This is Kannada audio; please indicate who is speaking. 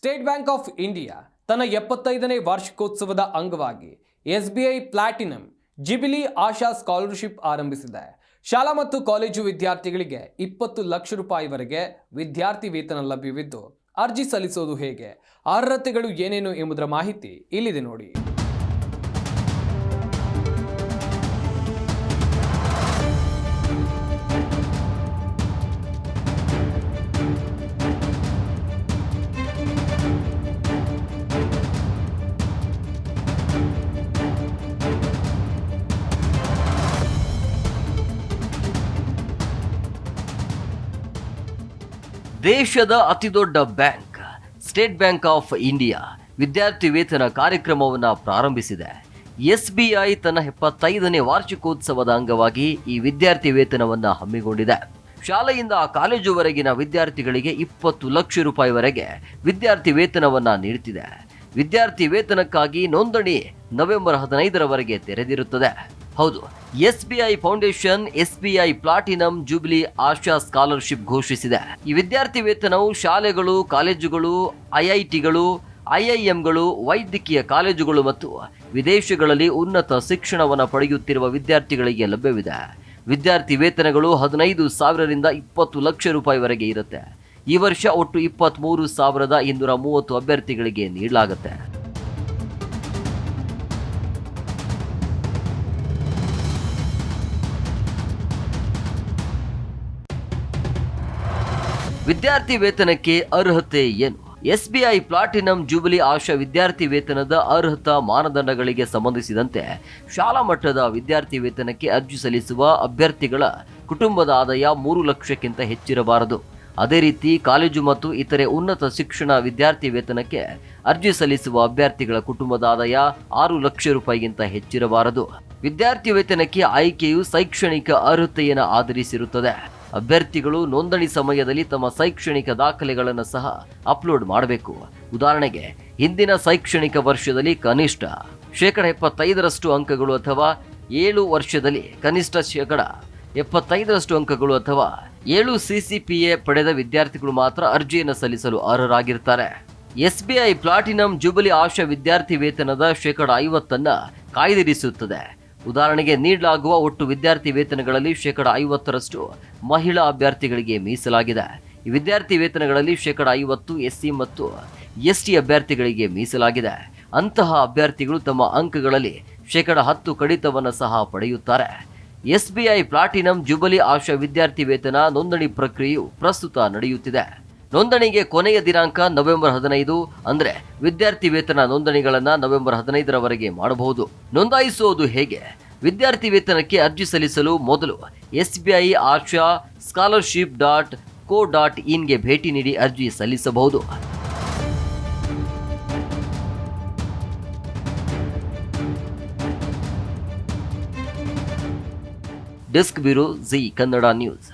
Speaker 1: ಸ್ಟೇಟ್ ಬ್ಯಾಂಕ್ ಆಫ್ ಇಂಡಿಯಾ ತನ್ನ 75ನೇ ವಾರ್ಷಿಕೋತ್ಸವದ ಅಂಗವಾಗಿ SBI ಪ್ಲಾಟಿನಂ ಜಿಬಿಲಿ ಆಶಾ ಸ್ಕಾಲರ್ಶಿಪ್ ಆರಂಭಿಸಿದೆ. ಶಾಲಾ ಮತ್ತು ಕಾಲೇಜು ವಿದ್ಯಾರ್ಥಿಗಳಿಗೆ 20 ಲಕ್ಷ ರೂಪಾಯಿವರೆಗೆ ವಿದ್ಯಾರ್ಥಿ ವೇತನ ಲಭ್ಯವಿದ್ದು, ಅರ್ಜಿ ಸಲ್ಲಿಸೋದು ಹೇಗೆ, ಅರ್ಹತೆಗಳು ಏನೇನು ಎಂಬುದರ ಮಾಹಿತಿ ಇಲ್ಲಿದೆ ನೋಡಿ.
Speaker 2: ದೇಶದ ಅತಿದೊಡ್ಡ bank state bank of India ವಿದ್ಯಾರ್ಥಿ ವೇತನ ಕಾರ್ಯಕ್ರಮವನ್ನು ಪ್ರಾರಂಭಿಸಿದೆ. SBI ತನ್ನ 75ನೇ ವಾರ್ಷಿಕೋತ್ಸವದ ಅಂಗವಾಗಿ ಈ ವಿದ್ಯಾರ್ಥಿ ವೇತನವನ್ನು ಹಮ್ಮಿಕೊಂಡಿದೆ. ಶಾಲೆಯಿಂದ ಕಾಲೇಜುವರೆಗಿನ ವಿದ್ಯಾರ್ಥಿಗಳಿಗೆ 20 ಲಕ್ಷ ರೂಪಾಯಿವರೆಗೆ ವಿದ್ಯಾರ್ಥಿ ವೇತನವನ್ನು ನೀಡುತ್ತಿದೆ. ವಿದ್ಯಾರ್ಥಿ ವೇತನಕ್ಕಾಗಿ ನೋಂದಣಿ ನವೆಂಬರ್ 15ರವರೆಗೆ ತೆರೆದಿರುತ್ತದೆ. ಹೌದು, SBI foundation SBI platinum jubilee Asha scholarship ಘೋಷಿಸಿದೆ. ಈ ವಿದ್ಯಾರ್ಥಿ ವೇತನವು ಶಾಲೆಗಳು, ಕಾಲೇಜುಗಳು, IITಗಳು, IIMಗಳು, ವೈದ್ಯಕೀಯ ಕಾಲೇಜುಗಳು ಮತ್ತು ವಿದೇಶಗಳಲ್ಲಿ ಉನ್ನತ ಶಿಕ್ಷಣವನ್ನು ಪಡೆಯುತ್ತಿರುವ ವಿದ್ಯಾರ್ಥಿಗಳಿಗೆ ಲಭ್ಯವಿದೆ. ವಿದ್ಯಾರ್ಥಿ ವೇತನಗಳು 15,000ರಿಂದ 20 ಲಕ್ಷ ರೂಪಾಯಿವರೆಗೆ ಇರುತ್ತೆ. ಈ ವರ್ಷ ಒಟ್ಟು 23,230 ಅಭ್ಯರ್ಥಿಗಳಿಗೆ ನೀಡಲಾಗುತ್ತೆ. ವಿದ್ಯಾರ್ಥಿ ವೇತನಕ್ಕೆ ಅರ್ಹತೆ ಏನು? SBI ಪ್ಲಾಟಿನಂ ಜೂಬಿಲಿ ಆಶಾ ವಿದ್ಯಾರ್ಥಿ ವೇತನದ ಅರ್ಹತಾ ಮಾನದಂಡಗಳಿಗೆ ಸಂಬಂಧಿಸಿದಂತೆ ಶಾಲಾ ಮಟ್ಟದ ವಿದ್ಯಾರ್ಥಿ ವೇತನಕ್ಕೆ ಅರ್ಜಿ ಸಲ್ಲಿಸುವ ಅಭ್ಯರ್ಥಿಗಳ ಕುಟುಂಬದ ಆದಾಯ 3 ಲಕ್ಷಕ್ಕಿಂತ ಹೆಚ್ಚಿರಬಾರದು. ಅದೇ ರೀತಿ ಕಾಲೇಜು ಮತ್ತು ಇತರೆ ಉನ್ನತ ಶಿಕ್ಷಣ ವಿದ್ಯಾರ್ಥಿ ವೇತನಕ್ಕೆ ಅರ್ಜಿ ಸಲ್ಲಿಸುವ ಅಭ್ಯರ್ಥಿಗಳ ಕುಟುಂಬದ ಆದಾಯ 6 ಲಕ್ಷ ರೂಪಾಯಿಗಿಂತ ಹೆಚ್ಚಿರಬಾರದು. ವಿದ್ಯಾರ್ಥಿ ವೇತನಕ್ಕೆ ಆಯ್ಕೆಯು ಶೈಕ್ಷಣಿಕ ಅರ್ಹತೆಯನ್ನು ಆಧರಿಸಿರುತ್ತದೆ. ಅಭ್ಯರ್ಥಿಗಳು ನೋಂದಣಿ ಸಮಯದಲ್ಲಿ ತಮ್ಮ ಶೈಕ್ಷಣಿಕ ದಾಖಲೆಗಳನ್ನು ಸಹ ಅಪ್ಲೋಡ್ ಮಾಡಬೇಕು. ಉದಾಹರಣೆಗೆ, ಹಿಂದಿನ ಶೈಕ್ಷಣಿಕ ವರ್ಷದಲ್ಲಿ ಕನಿಷ್ಠ 75% ಅಂಕಗಳು ಅಥವಾ 7 ವರ್ಷದಲ್ಲಿ ಕನಿಷ್ಠ 75% ಅಂಕಗಳು ಅಥವಾ 7 CCPA ಪಡೆದ ವಿದ್ಯಾರ್ಥಿಗಳು ಮಾತ್ರ ಅರ್ಜಿಯನ್ನು ಸಲ್ಲಿಸಲು ಅರ್ಹರಾಗಿರ್ತಾರೆ. SBI ಪ್ಲಾಟಿನಂ ಜೂಬಿಲಿ ಆಶಾ ವಿದ್ಯಾರ್ಥಿ ವೇತನದ 50% ಕಾಯ್ದಿರಿಸುತ್ತದೆ. ಉದಾಹರಣೆಗೆ, ನೀಡಲಾಗುವ ಒಟ್ಟು ವಿದ್ಯಾರ್ಥಿ ವೇತನಗಳಲ್ಲಿ 50% ಮಹಿಳಾ ಅಭ್ಯರ್ಥಿಗಳಿಗೆ ಮೀಸಲಾಗಿದೆ. ಈ ವಿದ್ಯಾರ್ಥಿ ವೇತನಗಳಲ್ಲಿ 50% SC ಮತ್ತು ST ಅಭ್ಯರ್ಥಿಗಳಿಗೆ ಮೀಸಲಾಗಿದೆ. ಅಂತಹ ಅಭ್ಯರ್ಥಿಗಳು ತಮ್ಮ ಅಂಕಗಳಲ್ಲಿ 10% ಕಡಿತವನ್ನು ಸಹ ಪಡೆಯುತ್ತಾರೆ. SBI ಪ್ಲಾಟಿನಂ ಜೂಬಿಲಿ ಆಶಾ ವಿದ್ಯಾರ್ಥಿ ವೇತನ ನೋಂದಣಿ ಪ್ರಕ್ರಿಯೆಯು ಪ್ರಸ್ತುತ ನಡೆಯುತ್ತಿದೆ. ನೋಂದಣಿಗೆ ಕೊನೆಯ ದಿನಾಂಕ ನವೆಂಬರ್ 15. ಅಂದರೆ ವಿದ್ಯಾರ್ಥಿ ವೇತನ ನೋಂದಣಿಗಳನ್ನು ನವೆಂಬರ್ 15ರವರೆಗೆ ಮಾಡಬಹುದು. ನೋಂದಾಯಿಸುವುದು ಹೇಗೆ? ವಿದ್ಯಾರ್ಥಿ ವೇತನಕ್ಕೆ ಅರ್ಜಿ ಸಲ್ಲಿಸಲು ಮೊದಲು SBI ಆಶಾ scholarship.co.in ಗೆ ಭೇಟಿ ನೀಡಿ ಅರ್ಜಿ ಸಲ್ಲಿಸಬಹುದು. Desk bureau, G Kannada news.